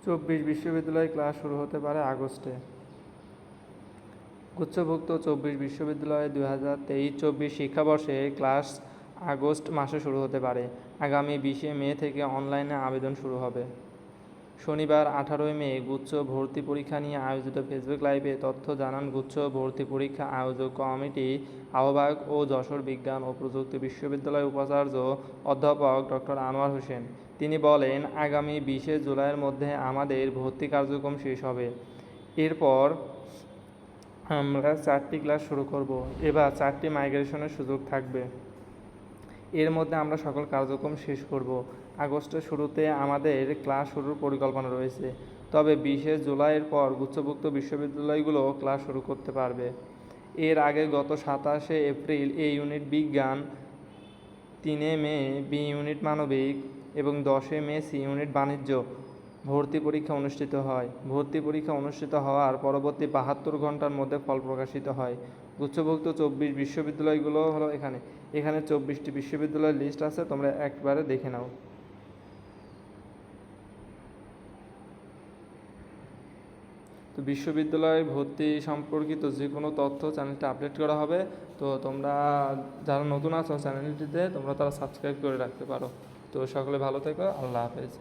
24 বিশ্ববিদ্যালয়ে ক্লাস শুরু হতে পারে আগস্টে। গুচ্ছভুক্ত 24 বিশ্ববিদ্যালয়ে 2023-24 শিক্ষাবর্ষে ক্লাস আগস্ট মাসে শুরু হতে পারে। আগামী 20 মে থেকে অনলাইনে আবেদন শুরু হবে। শনিবার 18 মে গুচ্ছ ভর্তি পরীক্ষা নিয়ে আয়োজিত ফেসবুক লাইভে তথ্য জানান গুচ্ছ ভর্তি পরীক্ষা আয়োজক কমিটি আহ্বায়ক ও যশোর বিজ্ঞান ও প্রযুক্তি বিশ্ববিদ্যালয়ের উপাচার্য অধ্যাপক ডক্টর আনোয়ার হোসেন। তিনি বলেন, আগামী 20 জুলাইয়ের মধ্যে আমাদের ভর্তি কার্যক্রম শেষ হবে। এরপর আমরা 4টি ক্লাস শুরু করব। এবার 4টি মাইগ্রেশনের সুযোগ থাকবে। এর মধ্যে আমরা সকল কার্যক্রম শেষ করব। আগস্টের শুরুতে আমাদের ক্লাস শুরুর পরিকল্পনা রয়েছে। তবে 20 জুলাইয়ের পর গুচ্ছভুক্ত বিশ্ববিদ্যালয়গুলো ক্লাস শুরু করতে পারবে। এর আগে গত 27 এপ্রিল এ ইউনিট বিজ্ঞান, 3 মে বি ইউনিট মানবিক এবং 10 মে সি ইউনিট বাণিজ্য ভর্তি পরীক্ষা অনুষ্ঠিত হয়। ভর্তি পরীক্ষা অনুষ্ঠিত হওয়ার পরবর্তী 72 ঘন্টার মধ্যে ফল প্রকাশিত হয়। গুচ্ছভুক্ত 24 বিশ্ববিদ্যালয়গুলো হলো এখানে 24টি বিশ্ববিদ্যালয়ের লিস্ট আছে, তোমরা একবারে দেখে নাও। তো বিশ্ববিদ্যালয় ভর্তি সম্পর্কিত যে কোনো তথ্য চ্যানেলটা আপডেট করা হবে। তো তোমরা যারা নতুন আছো চ্যানেলটিতে তোমরা তারা সাবস্ক্রাইব করে রাখতে পারো। তো সকলে ভালো থেকো, আল্লাহ হাফেজ।